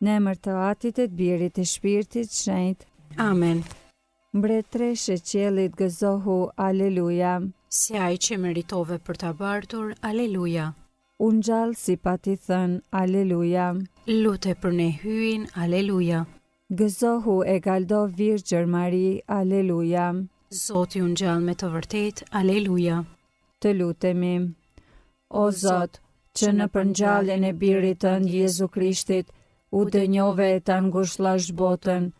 Në emër të Atit e të Birit e Shpirtit Shenjtë. Amen. Mbretëreshe e qiellit, gëzohu, aleluja. Si ai që meritove për ta bartur, aleluja. Unë gjallë si pa ti thënë, aleluja. Lute për ne hyin, aleluja. Gëzohu e galdo Virgjër Mari, aleluja. Zoti unë gjallë me të vërtet, aleluja. Të lutemi. O Zot, që në përngjalljen e birit tënd Jezu Krishtit, u dënjove e ta ngushëllash botën,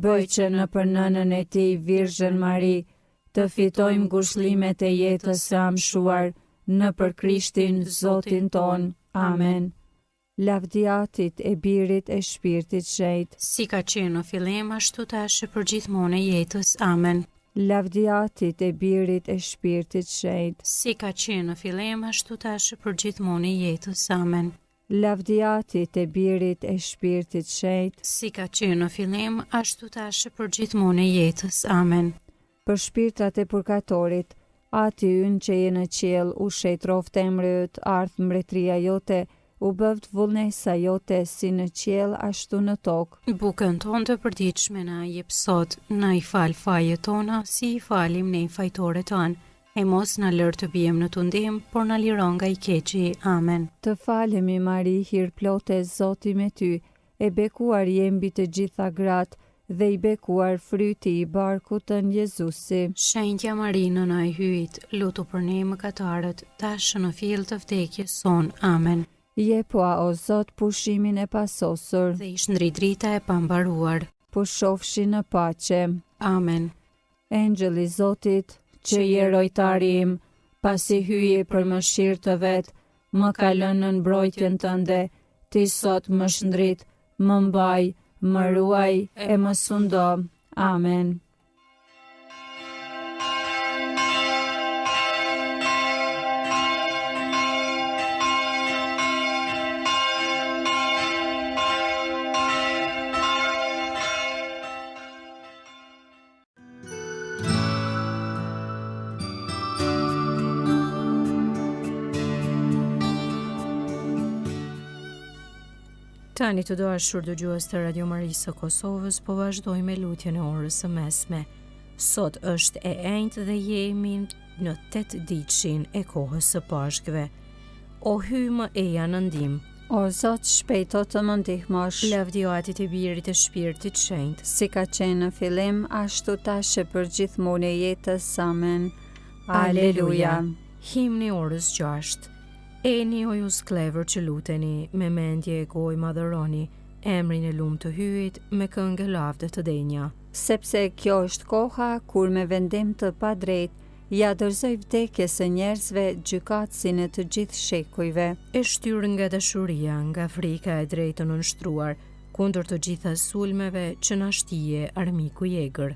bëj që në nënën e tij Virgjën Mari, të fitojmë ngushëllimet e jetës së amshuar, në për Krishtin Zotin ton. Amen. Lavdiatit e Birit e Shpirtit Shenjtë. Si ka qenë në fillim, ashtu tash për gjithmonë e jetës. Amen. Lavdiatit e Birit e Shpirtit Shenjtë. Si ka qenë në fillim, ashtu tash për gjithmonë e jetës. Amen. Lavdiatit e Birit e Shpirtit Shenjtë. Si ka qenë në fillim, ashtu tash për gjithmonë e jetës. Amen. Për shpirtrat e purgatorit, Ati ynë që je në qiell, u shejtroft emri yt, ardh mbretëria jote, u bëft vullnesa jote si në qiell ashtu në tokë. Bukën tonë të përditshme na jep sot, na i fal fajet tona, si i falim ne fajtorët tanë, e mos na lër të bijmë në tundim, por na liron nga i keqi. Amen. Të falemi Mari, hir plote, Zoti me ty, e bekuar je mbi të gjitha gratë, dhe i bekuar fryti i barkut tën Jezusi. Shenjtja Mari, nëna e hyjit, lutu për ne mëkatarët, tash në fill të vdekjes son. Amen. Jepua o Zot pushimin e pasosur, dhe ish ndrit drita e pambaruar. Pushofshi në paqe. Amen. Engjëlli i Zotit, që je rojtari im, pasi hyje për mëshirë të vet, më ka lënë në mbrojtjen tënde, ti sot më shndrit, më mbaj, më ruaj e më sundo. Amen. Tani të dashur dëgjues të Radio Marisë së Kosovës, po vazhdojmë me lutjen e orës së mesme. Sot është e enjtë dhe jemi në 8 ditëshin e kohës së Pashkëve. O hyj më eja në ndihmë. O Zot, shpejto të më ndihmosh. Lavdi Atit e Birit e Shpirtit Shenjtë. Si ka qenë në fillim, ashtu tash e për gjithmonë e jetës. Amen. Aleluja. Himni orës 6. Eni o ju sklever që luteni, me mendje e gojë madhëroni, emrin e lumë të hyjit, me këngë lavde të denja. Sepse kjo është koha kur me vendim të padrejt, ja dërzoj vdekjes së njerëzve gjykatësin e të gjithë shekujve. E shtyrë nga dashuria, nga frika e drejtë nënshtruar, kundër të gjitha sulmeve që na shtije armiku i egër.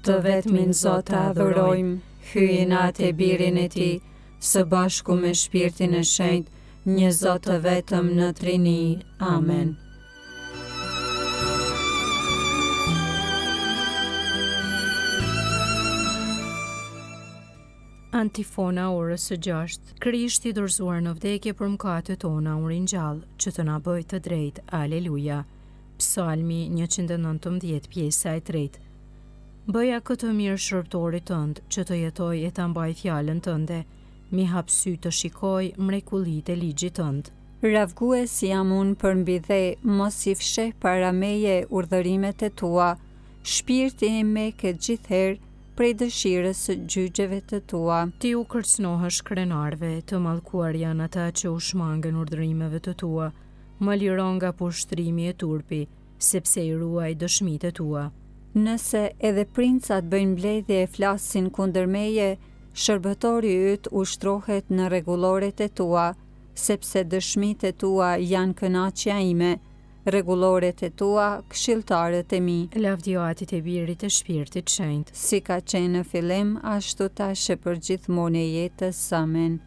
Të vetmin Zot adhurojmë, hyjin atë e Birin e Tij, së bashku me Shpirtin e Shenjtë, një Zot të vetëm në Trini. Amen. Antifona orës së 6. Krishti dorëzuar në vdekje për mëkatet tona u ringjall, që të na bëjë të drejtë. Aleluja. Psalmi 119, pjesa e 3. Bëja këtë mirë shërbëtorit tënd, që të jetoj e ta mbaj fjalën tënde, mi hap sy të shikoj mrekullitë e ligjit tënd. Ravgues jam unë për mbi dhe, mos i fsheh para meje urdhërimet e tua. Shpirti im meket gjithherë prej dëshirës së gjyqjeve të tua. Ti u kërcënohesh krenarve, të mallkuar janë ata që u shmangën urdhërimeve të tua. Më liron nga pushtrimi e turpi, sepse i ruaj dëshmitë e tua. Nëse edhe princat bëjnë mbledhje e flasin kundër meje, shërbëtori yt ushtrohet në rregulloret e tua, sepse dëshmitë e tua janë kënaqja ime, rregulloret e tua këshilltarët e mi. Lavdi Atit e Birit e Shpirtit Shenjtë. Si ka qenë në fillim, ashtu tash e për gjithmonë e jetës. Amen.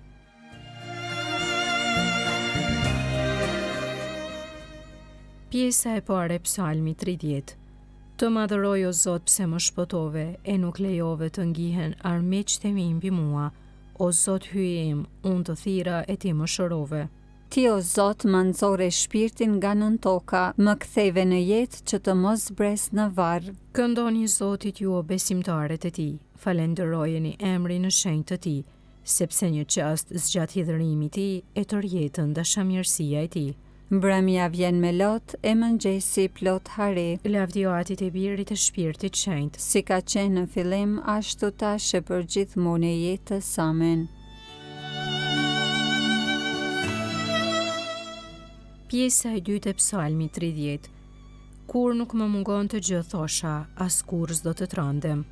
Pjesa e parë e Psalmi 30. Të madhëroj o Zot pse më shpëtove, e nuk lejove të ngihen armiqtë e mi mbi mua. O Zot hyj im, unë të thira e ti më shërove. Ti o Zot më nxore shpirtin nga nën toka, më ktheve në jetë që të mos zbres në varr. Këndoni Zotit ju o besimtarët e tij, falenderojeni emrin e shenjtë të tij, sepse një çast zgjat hidhërimit i tij e tërë jetën dashamirësia e tij. Mbrëmja vjen me lot, e mëngjesi plot hari. Lavdioatit e Birit e Shpirtit Shenjtë, Si ka qenë në fillim, ashtu tash e për gjithmonë e jetës. Amen. Pjesa e dytë e Psalmit 30. Kur nuk më mungon të gjë thosha, as kur s'do të trondem.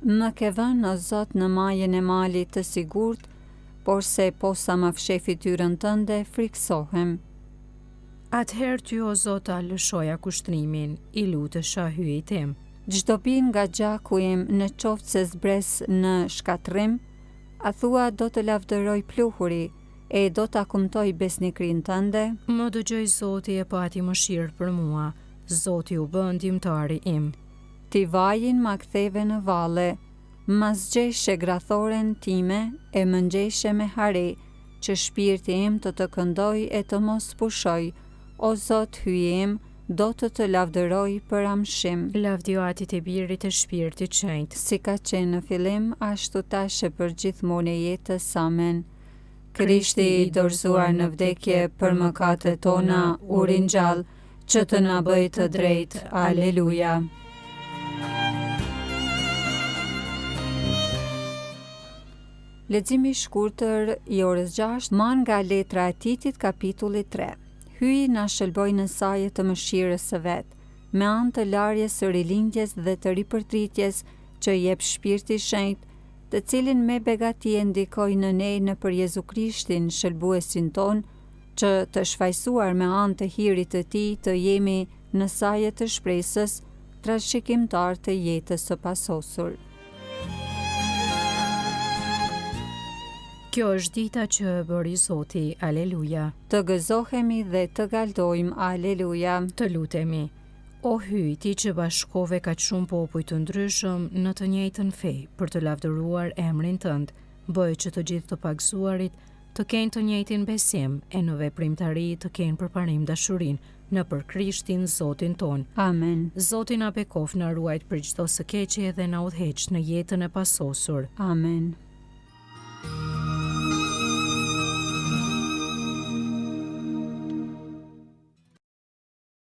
Më ke vënë o Zot në majën e malit të sigurt, por se posa më fsheh fytyrën tënde, friksohem. Atëherë ty o Zot a lëshoja kushtrimin, i lutesha hyjë tim. Çdo bin nga gjaku im në qoftë se zbres në shkatrim, a thua do të lavdëroj pluhuri, e do ta kumtoj besnikrin tënde. Më dëgjoj Zoti e pati mëshirë për mua, Zoti u bë ndihmtari im. Ti vajin ma ktheve në valle, ma zgjeshe grathoren time e më ngjeshje me hari, që shpirti im të këndoj e të mos pushoj. O Zot, hyje im, do të lavdëroj për amshim. Lavdioatit e Birit e Shpirtit Shenjtë, Si ka qenë në fillim, ashtu tash e për gjithmonë e jetës. Amen. Krishti i dorëzuar në vdekje për mëkatet tona u ringjall, që të na bëj të drejtë. Aleluja. Leximi i shkurtër i orës 6, marrë nga letra e Titit kapitulli 3. Hyj na shëlboj në saje të mëshirës së vet, me anë të larjes së rilindjes dhe të ripërtritjes që jep Shpirti i Shenjtë, të cilin me begati e ndikoj në ne në për Jezu Krishtin, shëlbuesin ton, që të shfaqsuar me anë të hirit të tij të jemi në saje të shpresës, trashëgimtar të jetës së pasosur. kjo është dita që bëri Zoti, aleluja. Të gëzohemi dhe të galdojmë, aleluja. Të lutemi. O hyj, ti që bashkove kaq shumë popull të ndryshëm në të njëjtën fe për të lavdëruar emrin tënd, bëj që të gjithë të pagzuarit të kenë të njëjtin besim e në veprimtari të kenë përparim dashurinë në për Krishtin Zotin ton. Amen. Zoti na bekof na ruajt për çdo së keqe dhe na udhëheq në jetën e pasosur. Amen.